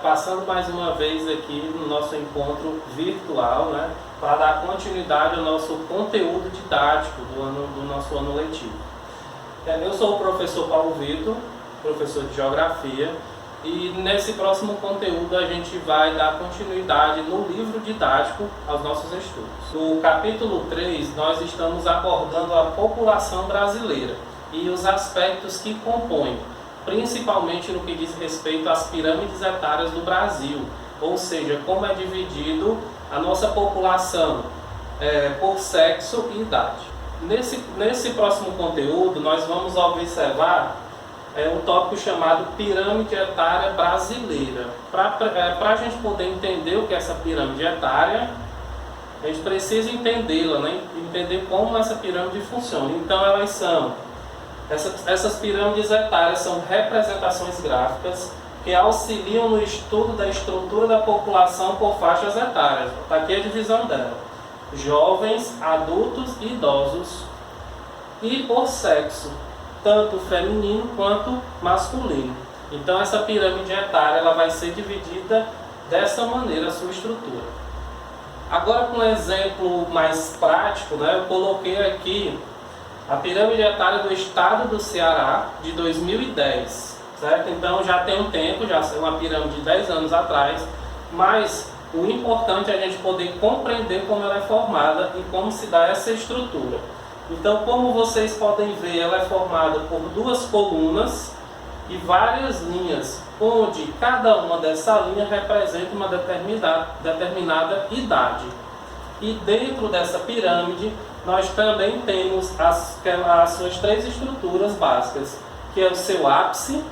Passando mais uma vez aqui no nosso encontro virtual, né, para dar continuidade ao nosso conteúdo didático do nosso ano letivo. Eu sou o professor Paulo Vitor, professor de Geografia, e nesse próximo conteúdo a gente vai dar continuidade no livro didático aos nossos estudos. No capítulo 3, nós estamos abordando a população brasileira e os aspectos que compõem, principalmente no que diz respeito às pirâmides etárias do Brasil, ou seja, como é dividido a nossa população por sexo e idade. Nesse próximo conteúdo, nós vamos observar um tópico chamado pirâmide etária brasileira. Para a gente poder entender o que é essa pirâmide etária, a gente precisa entendê-la, né? Entender como essa pirâmide funciona. Então, essas pirâmides etárias são representações gráficas que auxiliam no estudo da estrutura da população por faixas etárias. Está aqui a divisão dela: jovens, adultos e idosos, e por sexo, tanto feminino quanto masculino. Então essa pirâmide etária ela vai ser dividida dessa maneira, a sua estrutura. Agora, com um exemplo mais prático, né, eu coloquei aqui a pirâmide etária do estado do Ceará de 2010, certo? Então já tem um tempo, já é uma pirâmide de 10 anos atrás, mas o importante é a gente poder compreender como ela é formada e como se dá essa estrutura. Então, como vocês podem ver, ela é formada por duas colunas e várias linhas, onde cada uma dessa linha representa uma determinada idade. E dentro dessa pirâmide, nós também temos as suas três estruturas básicas, que é o seu ápice,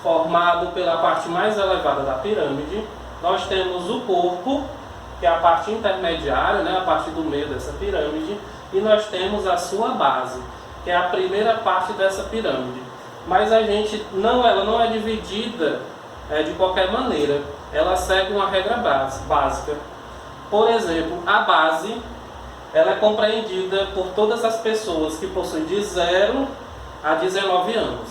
formado pela parte mais elevada da pirâmide. Nós temos o corpo, que é a parte intermediária, né, a parte do meio dessa pirâmide. E nós temos a sua base, que é a primeira parte dessa pirâmide. Mas ela não é dividida de qualquer maneira. Ela segue uma regra básica. Por exemplo, a base ela é compreendida por todas as pessoas que possuem de 0 a 19 anos.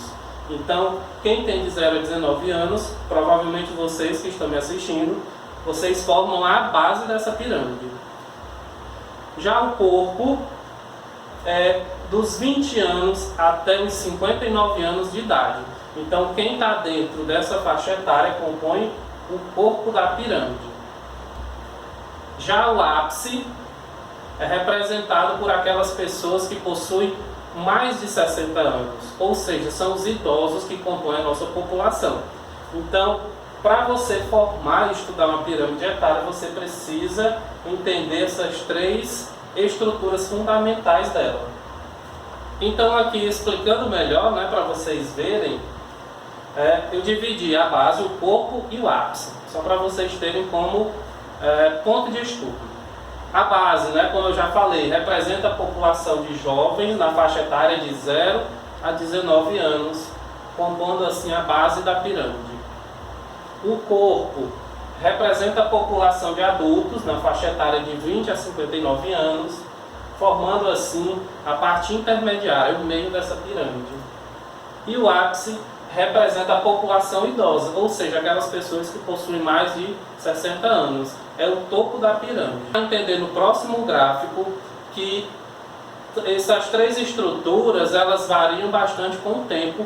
Então, quem tem de 0 a 19 anos, provavelmente vocês que estão me assistindo, vocês formam a base dessa pirâmide. Já o corpo é dos 20 anos até os 59 anos de idade. Então, quem está dentro dessa faixa etária compõe o corpo da pirâmide. Já o ápice é representado por aquelas pessoas que possuem mais de 60 anos, ou seja, são os idosos que compõem a nossa população. Então, para você formar e estudar uma pirâmide etária, você precisa entender essas três estruturas fundamentais dela. Então, aqui explicando melhor, né, para vocês verem, eu dividi a base, o corpo e o ápice, só para vocês terem como ponto de estudo. A base, né, como eu já falei, representa a população de jovens na faixa etária de 0 a 19 anos, compondo assim a base da pirâmide. O corpo representa a população de adultos na faixa etária de 20 a 59 anos, formando assim a parte intermediária, o meio dessa pirâmide. E o ápice representa a população idosa, ou seja, aquelas pessoas que possuem mais de 60 anos. É o topo da pirâmide. Vai entender no próximo gráfico que essas três estruturas elas variam bastante com o tempo,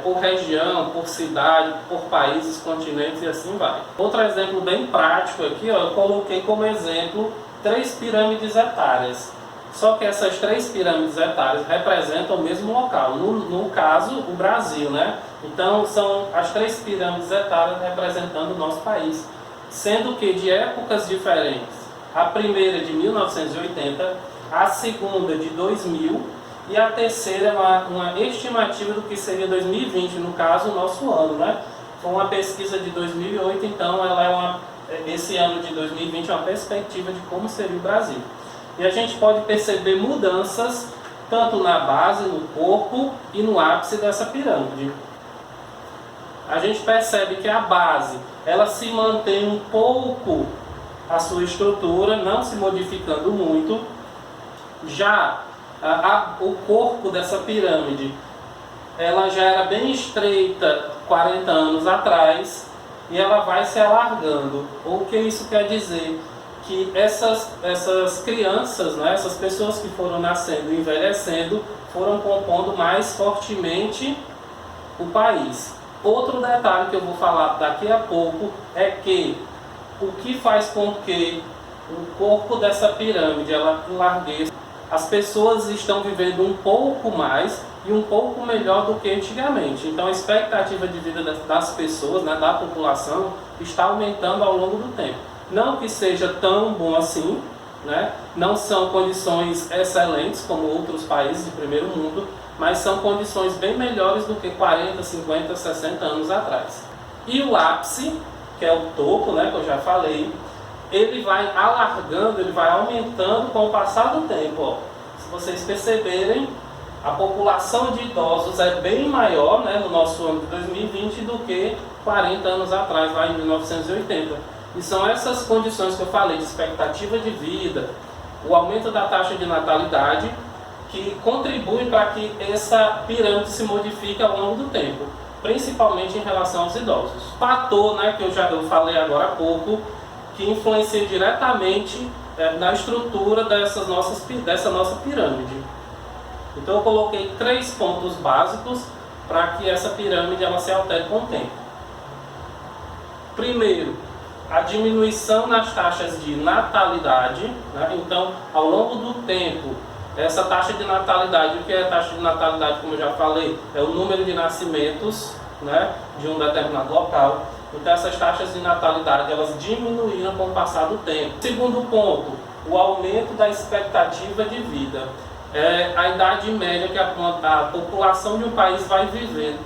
por região, por cidade, por países, continentes e assim vai. Outro exemplo bem prático aqui, eu coloquei como exemplo 3 pirâmides etárias. Só que essas 3 pirâmides etárias representam o mesmo local, no caso o Brasil, né? Então são as 3 pirâmides etárias representando o nosso país, sendo que de épocas diferentes. A primeira de 1980, a segunda de 2000 e a terceira é uma estimativa do que seria 2020, no caso o nosso ano, né? Foi uma pesquisa de 2008, então esse ano de 2020 é uma perspectiva de como seria o Brasil. E a gente pode perceber mudanças tanto na base, no corpo e no ápice dessa pirâmide. A gente percebe que a base ela se mantém um pouco a sua estrutura, não se modificando muito. Já o corpo dessa pirâmide ela já era bem estreita 40 anos atrás, e ela vai se alargando. O que isso quer dizer? Que essas crianças, né, essas pessoas que foram nascendo e envelhecendo, foram compondo mais fortemente o país. Outro detalhe que eu vou falar daqui a pouco é que o que faz com que o corpo dessa pirâmide ela enlargueça, as pessoas estão vivendo um pouco mais e um pouco melhor do que antigamente. Então a expectativa de vida das pessoas, né, da população, está aumentando ao longo do tempo. Não que seja tão bom assim, né? Não são condições excelentes como outros países de primeiro mundo, mas são condições bem melhores do que 40, 50, 60 anos atrás. E o ápice, que é o topo, né, que eu já falei, ele vai alargando, ele vai aumentando com o passar do tempo. Ó. Se vocês perceberem, a população de idosos é bem maior, né, no nosso ano de 2020 do que 40 anos atrás, lá em 1980. E são essas condições que eu falei, de expectativa de vida, o aumento da taxa de natalidade, que contribuem para que essa pirâmide se modifique ao longo do tempo, principalmente em relação aos idosos. Fator, né, que eu falei agora há pouco, que influencia diretamente na estrutura dessa nossa pirâmide. Então eu coloquei 3 pontos básicos para que essa pirâmide ela se altere com o tempo. Primeiro, a diminuição nas taxas de natalidade, né? Então, ao longo do tempo, essa taxa de natalidade, o que é a taxa de natalidade, como eu já falei, é o número de nascimentos, né, de um determinado local. Então, essas taxas de natalidade, elas diminuíram com o passar do tempo. Segundo ponto, o aumento da expectativa de vida. É a idade média que a população de um país vai vivendo.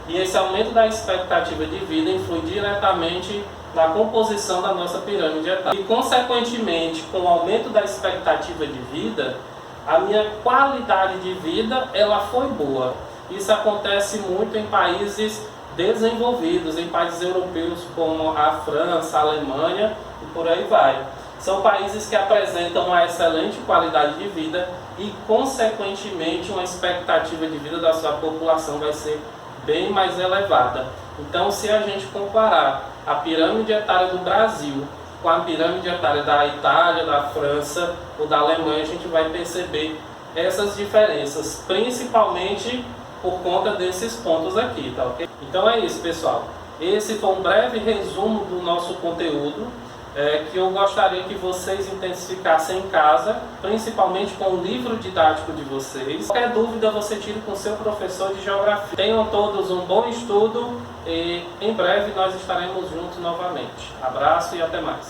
E esse aumento da expectativa de vida influi diretamente na composição da nossa pirâmide etária. E, consequentemente, com o aumento da expectativa de vida, a minha qualidade de vida ela foi boa. Isso acontece muito em países desenvolvidos, em países europeus como a França, a Alemanha e por aí vai. São países que apresentam uma excelente qualidade de vida e, consequentemente, uma expectativa de vida da sua população vai ser bem mais elevada. Então, se a gente comparar a pirâmide etária do Brasil com a pirâmide etária da Itália, da França ou da Alemanha, a gente vai perceber essas diferenças, principalmente por conta desses pontos aqui, tá ok? Então é isso, pessoal. Esse foi um breve resumo do nosso conteúdo, que eu gostaria que vocês intensificassem em casa, principalmente com o livro didático de vocês. Qualquer dúvida você tire com seu professor de geografia. Tenham todos um bom estudo e em breve nós estaremos juntos novamente. Abraço e até mais.